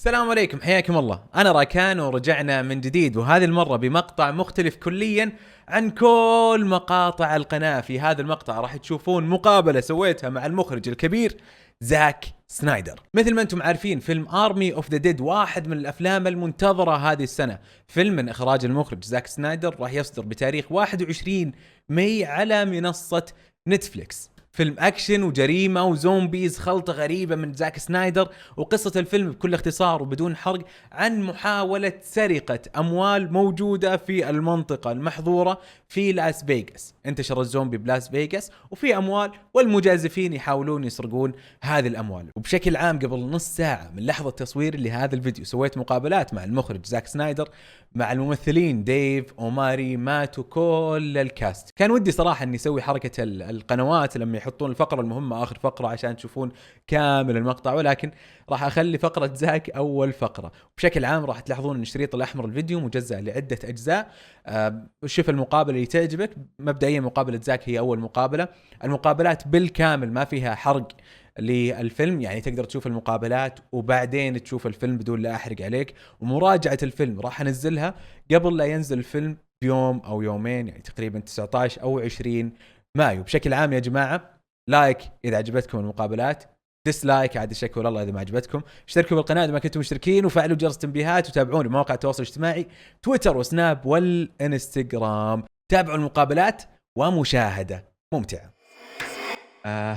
السلام عليكم، حياكم الله. أنا راكان ورجعنا من جديد، وهذه المرة بمقطع مختلف كليا عن كل مقاطع القناة. في هذا المقطع راح تشوفون مقابلة سويتها مع المخرج الكبير زاك سنايدر. مثل ما انتم عارفين، فيلم آرمي اوف ذا ديد واحد من الأفلام المنتظرة هذه السنة. فيلم من إخراج المخرج زاك سنايدر راح يصدر بتاريخ 21 ماي على منصة نتفليكس. فيلم أكشن وجريمة وزومبيز، خلطة غريبة من زاك سنايدر. وقصة الفيلم بكل اختصار وبدون حرق عن محاولة سرقة أموال موجودة في المنطقة المحظورة في لاس فيغاس. انتشر الزومبي بلاس فيغاس وفي أموال، والمجازفين يحاولون يسرقون هذه الأموال. وبشكل عام قبل نص ساعة من لحظة تصوير لهذا الفيديو سويت مقابلات مع المخرج زاك سنايدر مع الممثلين ديف، اوماري، مات وكل الكاست. كان ودي صراحة اني اسوي حركة القنوات لما يحطون الفقرة المهمة آخر فقرة عشان تشوفون كامل المقطع، ولكن راح أخلي فقرة زاك أول فقرة. بشكل عام راح تلاحظون أن الشريط الأحمر الفيديو مجزأ لعدة أجزاء. شوف المقابلة اللي تعجبك. مبدئيا مقابلة زاك هي أول مقابلة. المقابلات بالكامل ما فيها حرق للفيلم، يعني تقدر تشوف المقابلات وبعدين تشوف الفيلم بدون لا أحرق عليك. ومراجعة الفيلم راح أنزلها قبل لا ينزل الفيلم بيوم أو يومين، يعني تقريبا 19 أو 20 مايو. بشكل عام يا جماعة، لايك إذا عجبتكم المقابلات، ديسلايك عاد شكر الله إذا ما عجبتكم. اشتركوا بالقناة إذا ما كنتم مشتركين، وفعلوا جرس التنبيهات، وتابعوني بمواقع التواصل الاجتماعي تويتر وسناب والإنستغرام. تابعوا المقابلات ومشاهدة ممتعة.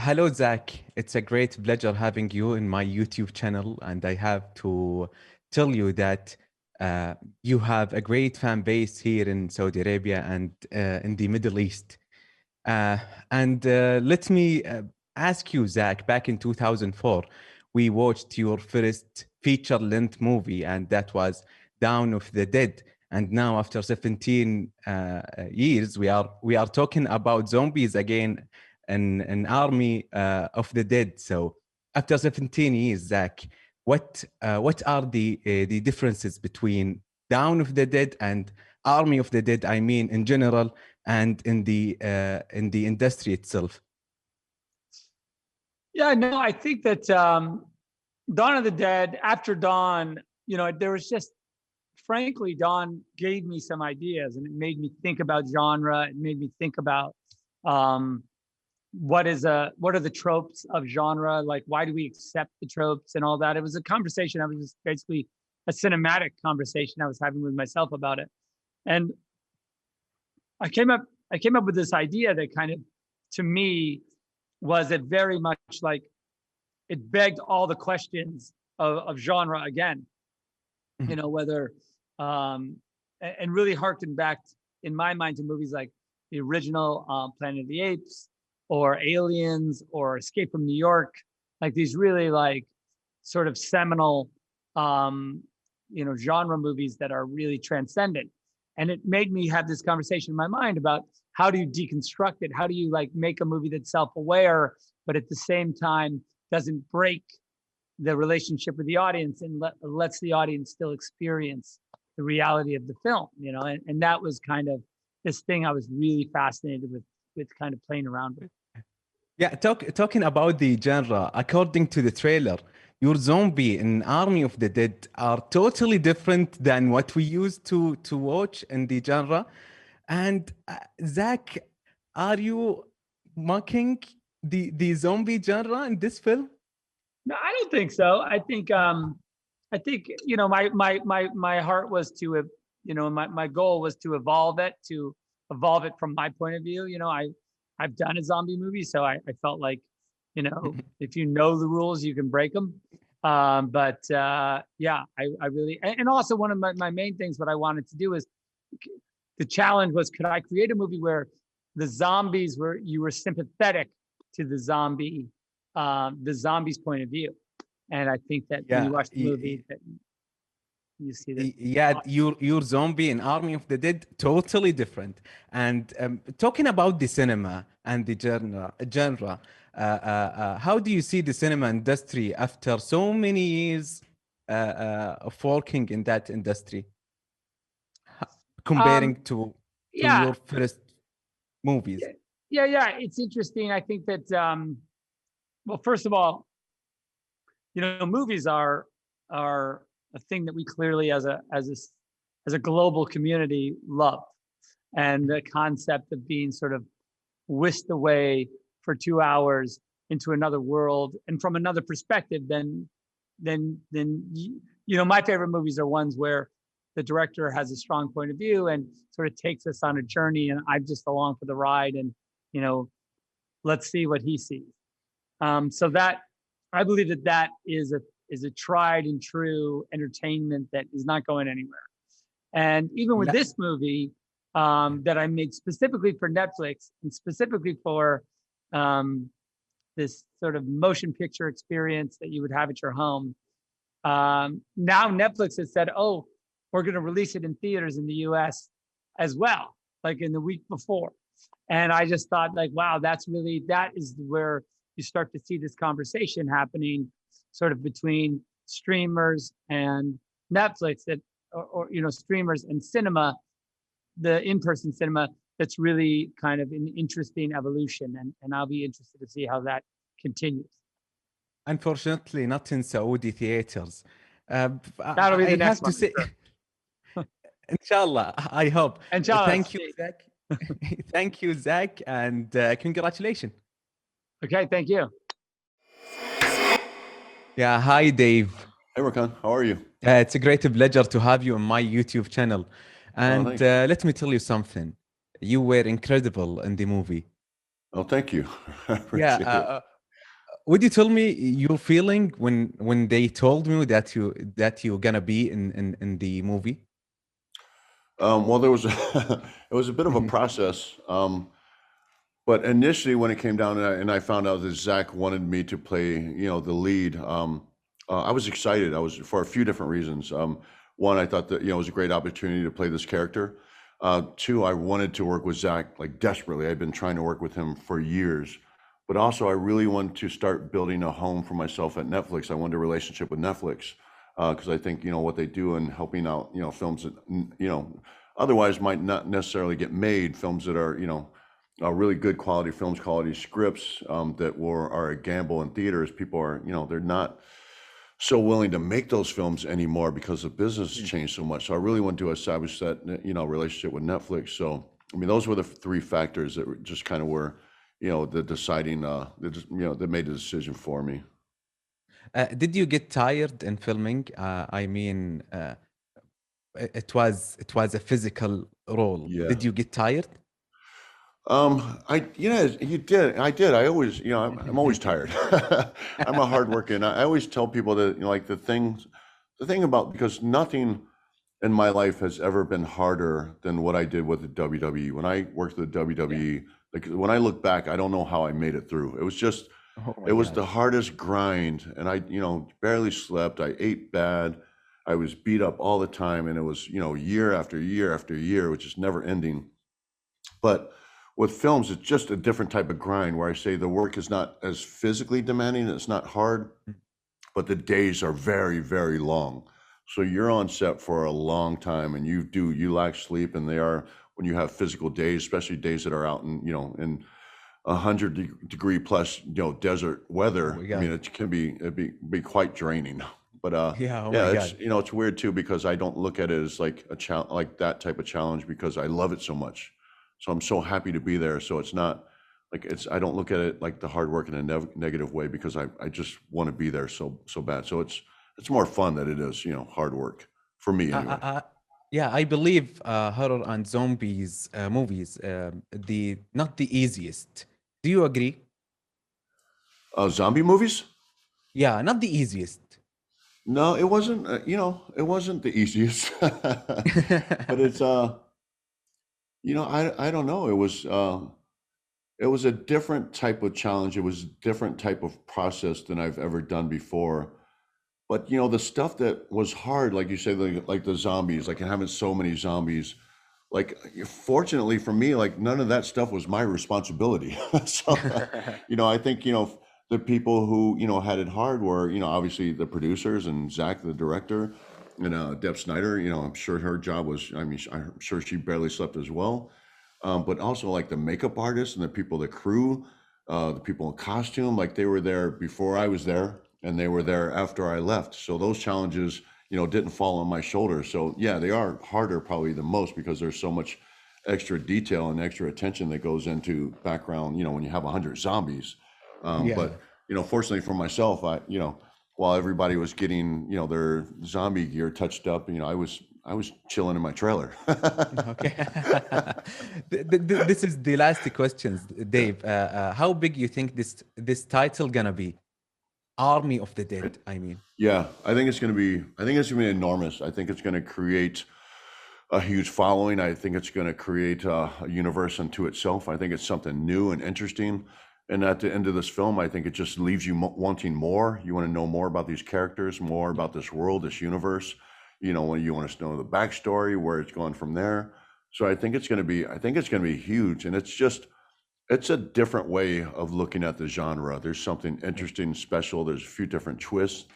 Hello Zach, it's a great pleasure having you in my YouTube channel, and I have to tell you that you have a great fan base here in Saudi Arabia and in the Middle East. And let me ask you, Zach, back in 2004, we watched your first feature-length movie, and that was Dawn of the Dead. And now, after 17 years, we are talking about zombies again in an army of the dead. So, after 17 years, Zach, what are the differences between Dawn of the Dead and Army of the Dead? I mean, in general, and in the industry itself. Yeah, no, I think that Dawn of the Dead, after Dawn, there was just, frankly, Dawn gave me some ideas, and it made me think about genre. It made me think about what are the tropes of genre? Like, why do we accept the tropes and all that? It was a conversation. I was just basically a cinematic conversation I was having with myself about it. And I came up with this idea that kind of, to me, was it very much like it begged all the questions of genre again, whether, and really harkened back in my mind to movies like the original Planet of the Apes or Aliens or Escape from New York, like these really like sort of seminal, genre movies that are really transcendent. And it made me have this conversation in my mind about how do you deconstruct it? How do you like make a movie that's self-aware, but at the same time doesn't break the relationship with the audience and lets the audience still experience the reality of the film, and that was kind of this thing I was really fascinated with kind of playing around with. Yeah, talking about the genre, according to the trailer, your zombie in Army of the Dead are totally different than what we used to watch in the genre. And Zach, are you mocking the zombie genre in this film? No, I don't think so. I think my heart was to my goal was to evolve it from my point of view. I've done a zombie movie, so I felt like, if you know the rules, you can break them. Yeah, I really, and also one of my main things, what I wanted to do is, the challenge was, could I create a movie where the zombies you were sympathetic to the zombies' point of view? And I think that when you watch the movie, that you see that. Yeah, your zombie in Army of the Dead totally different. And talking about the cinema and the genre, how do you see the cinema industry after so many years of working in that industry, comparing to your first movies? Yeah, it's interesting. I think that, well, first of all, movies are thing that we clearly as a global community love. And the concept of being sort of whisked away for 2 hours into another world and from another perspective, then my favorite movies are ones where the director has a strong point of view and sort of takes us on a journey, and I'm just along for the ride, and let's see what he sees. So that I believe that is a tried and true entertainment that is not going anywhere. And even with this movie that I made specifically for Netflix and specifically for this sort of motion picture experience that you would have at your home. Now Netflix has said, oh, we're going to release it in theaters in the US as well, like in the week before. And I just thought like, wow, that is where you start to see this conversation happening sort of between streamers and Netflix or streamers and cinema, the in-person cinema, that's really kind of an interesting evolution. And I'll be interested to see how that continues. Unfortunately, not in Saudi theaters. That'll be the next one. Inshallah, I hope. Inshallah. Thank you, Zach. Thank you, Zach, and congratulations. Okay, thank you. Yeah, hi, Dave. Hey, Rakan, how are you? It's a great pleasure to have you on my YouTube channel. And let me tell you something. You were incredible in the movie. Oh, thank you. It. Would you tell me your feeling when they told me that you're gonna be in the movie? Well, there was it was a bit of a process, but initially when it came down and I found out that Zach wanted me to play, the lead, I was excited. I was for a few different reasons. One, I thought that it was a great opportunity to play this character. Two, I wanted to work with Zach like desperately. I'd been trying to work with him for years, but also I really wanted to start building a home for myself at Netflix. I wanted a relationship with Netflix because I think what they do in helping out films that otherwise might not necessarily get made, films that are really good quality films, quality scripts that are a gamble in theaters. People are they're not so willing to make those films anymore because the business has changed so much. So I really want to establish that relationship with Netflix. So I mean, those were the three factors that just kind of were the deciding that made the decision for me. Did you get tired in filming? I mean, it was a physical role. Yeah. Did you get tired? I did. I always, I'm always tired. I'm a hard worker, and I always tell people that the thing about, because nothing in my life has ever been harder than what I did with the WWE. When I worked with the WWE, like when I look back, I don't know how I made it through. It was just, it was the hardest grind, and I, barely slept. I ate bad. I was beat up all the time, and it was, year after year after year, which is never ending. But with films, it's just a different type of grind where I say the work is not as physically demanding, it's not hard, but the days are very, very long. So you're on set for a long time, and you lack sleep, and they are, when you have physical days, especially days that are out in, in 100-degree plus, desert weather. I mean, it can be quite draining. But it's it's weird too, because I don't look at it as like a challenge, like that type of challenge, because I love it so much. So I'm so happy to be there. So it's not like I don't look at it like the hard work in a negative way, because I just want to be there so bad. So it's more fun than it is, hard work for me anyway. I believe horror and zombies movies not the easiest. Do you agree? Zombie movies? Yeah, not the easiest. No, it wasn't. It wasn't the easiest. But it's I don't know. It was a different type of challenge. It was a different type of process than I've ever done before. But the stuff that was hard, like you say, like the zombies, like having so many zombies, like fortunately for me, like none of that stuff was my responsibility. So, I think, the people who, had it hard were, obviously the producers and Zach, the director, and Deb Snyder, I'm sure her job was, I'm sure she barely slept as well. But also like the makeup artists and the people, the crew, the people in costume, like they were there before I was there, and they were there after I left. So those challenges, didn't fall on my shoulders. So yeah, they are harder probably the most because there's so much extra detail and extra attention that goes into background, when you have 100 zombies. But, fortunately for myself, while everybody was getting, their zombie gear touched up, I was chilling in my trailer. Okay. This is the last questions, Dave. How big you think this title gonna be? Army of the Dead, I mean. Yeah, I think it's going to be enormous. I think it's going to create a huge following. I think it's going to create a universe unto itself. I think it's something new and interesting. And at the end of this film, I think it just leaves you wanting more. You want to know more about these characters, more about this world, this universe. When you want to know the backstory, where it's going from there. So I think it's going to be huge. And it's a different way of looking at the genre. There's something interesting, special. There's a few different twists.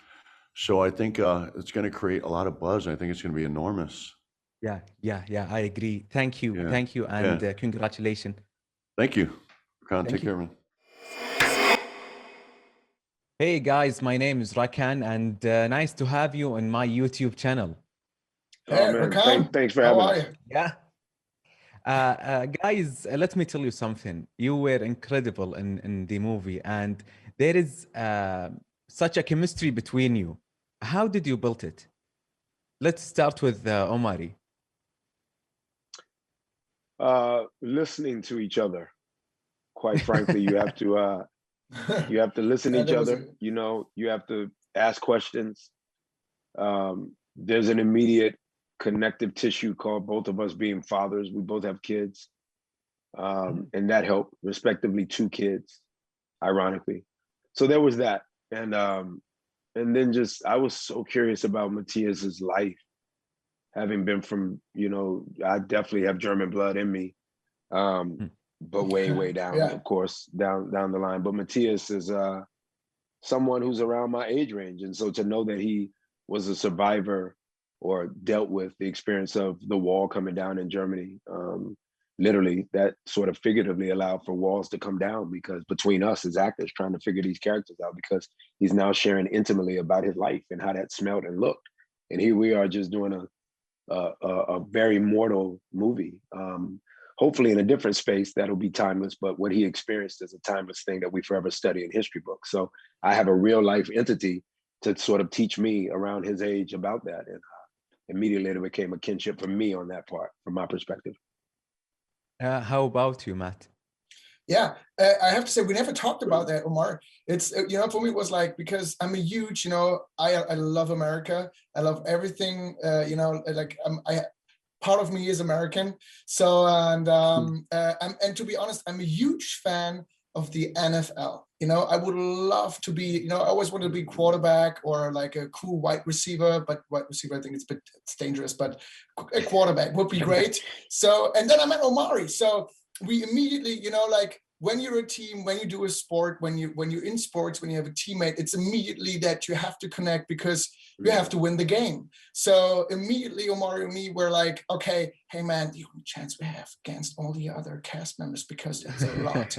So I think it's going to create a lot of buzz. I think it's going to be enormous. Yeah, I agree. Thank you, and congratulations. Thank you. Rakan, take care, man. Hey guys, my name is Rakan, and nice to have you on my YouTube channel. Hey, Rakan. Thanks for having me. Yeah. Guys, let me tell you something. You were incredible in the movie, and there is such a chemistry between you. How did you build it? Let's start with Oomari. Listening to each other. Quite frankly, you have to listen to each other. You have to ask questions. There's an immediate connective tissue called both of us being fathers. We both have kids, and that helped. Respectively, 2 kids, ironically. So there was that, and then I was so curious about Matias's life, having been from, I definitely have German blood in me, but way down, of course, down the line. But Matias is someone who's around my age range, and so to know that he was a survivor or dealt with the experience of the wall coming down in Germany, literally, that sort of figuratively allowed for walls to come down, because between us as actors trying to figure these characters out, because he's now sharing intimately about his life and how that smelled and looked. And here we are just doing a very mortal movie, hopefully in a different space that'll be timeless, but what he experienced is a timeless thing that we forever study in history books. So I have a real life entity to sort of teach me around his age about that. And immediately it became a kinship for me on that part, from my perspective. How about you, Matt? Yeah, I have to say, we never talked about that, Omar. It's, for me, it was like, because I'm a huge, I love America. I love everything, part of me is American. So, and to be honest, I'm a huge fan of the NFL. I would love to be, I always wanted to be quarterback or like a cool wide receiver, but wide receiver, I think it's dangerous, but a quarterback would be great. So, and then I met Omari. So we immediately, when you're a team, when you do a sport, when you're in sports, when you have a teammate, it's immediately that you have to connect because you have to win the game. So immediately Omari and me were like, okay, hey man, the only chance we have against all the other cast members, because it's a lot.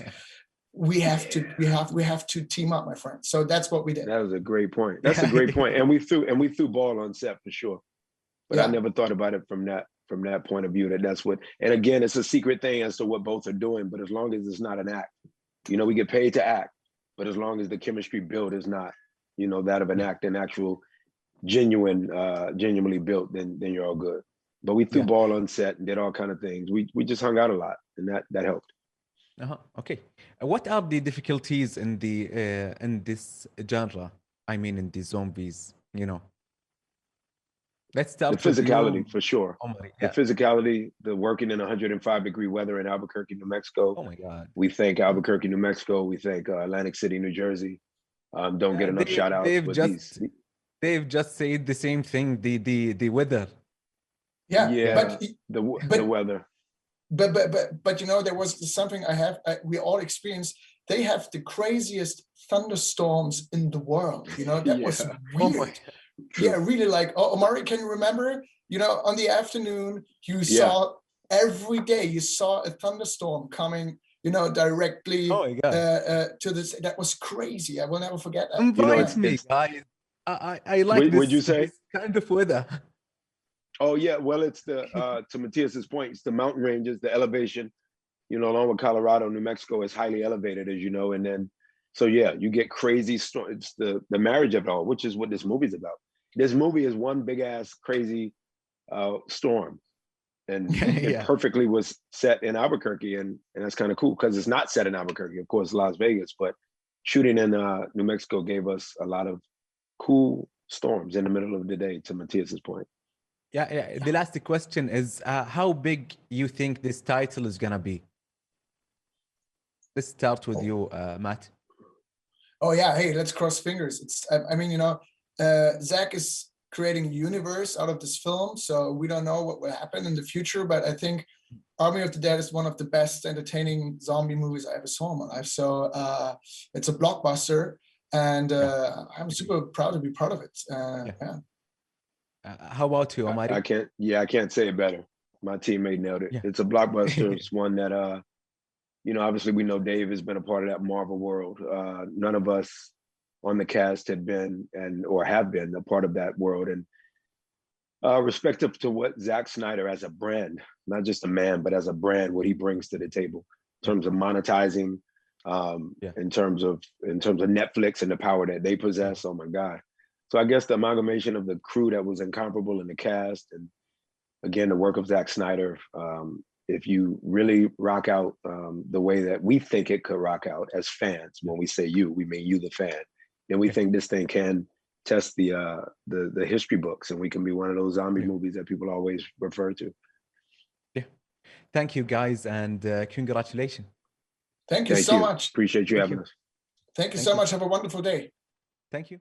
we have to team up, my friend. So that's what we did. That was a great point. That's a great point. And we threw ball on set for sure. But I never thought about it from that point of view, that's what, and again, it's a secret thing as to what both are doing, but as long as it's not an act, we get paid to act, but as long as the chemistry built is not, that of an act, an actual genuinely built, then you're all good. But we threw ball on set and did all kind of things. We just hung out a lot, and that helped. Okay. What are the difficulties in this genre? I mean, in the zombies, Let's start the physicality for sure. Omari, the physicality, the working in 105-degree weather in Albuquerque, New Mexico. Oh my God. We thank Albuquerque, New Mexico. We thank Atlantic City, New Jersey. Don't get enough shout outs. They've just said the same thing. The weather. Yeah. The weather. But there was something we all experienced. They have the craziest thunderstorms in the world. That was weird. Yeah, really, like, Omari, can you remember, on the afternoon, you saw every day, you saw a thunderstorm coming, directly to this. That was crazy. I will never forget that. Invite me, guys. I like this. Would you say? This kind of weather. Oh yeah, well it's the to Matias's point, it's the mountain ranges, the elevation, you know, along with Colorado, New Mexico is highly elevated, as you know, and then so yeah, you get crazy storms. It's the marriage of it all, which is what this movie's about. This movie is one big ass crazy storm, and it perfectly was set in Albuquerque, and that's kind of cool because it's not set in Albuquerque, of course, Las Vegas, but shooting in New Mexico gave us a lot of cool storms in the middle of the day. To Matias's point. Yeah. The last question is how big you think this title is gonna be? Let's start with you, Matt. Oh yeah, hey, let's cross fingers. It's I mean, you know, Zack is creating a universe out of this film, so we don't know what will happen in the future, but I think Army of the Dead is one of the best entertaining zombie movies I ever saw in my life. So it's a blockbuster, and I'm super proud to be part of it. Yeah. How about you, Oomari? I can't say it better. My teammate nailed it. Yeah. It's a blockbuster. It's one that you know, obviously we know Dave has been a part of that Marvel world. None of us on the cast had been or have been a part of that world. And respective to what Zack Snyder as a brand, not just a man, but as a brand, what he brings to the table in terms of monetizing, in terms of Netflix and the power that they possess. Oh my God. So I guess the amalgamation of the crew that was incomparable in the cast, and again, the work of Zack Snyder, if you really rock out the way that we think it could rock out as fans, when we say you, we mean you, the fan, then we think this thing can test the history books, and we can be one of those zombie movies that people always refer to. Yeah. Thank you, guys, and congratulations. Thank you so much. Appreciate you having us. Thank you so much. Have a wonderful day. Thank you.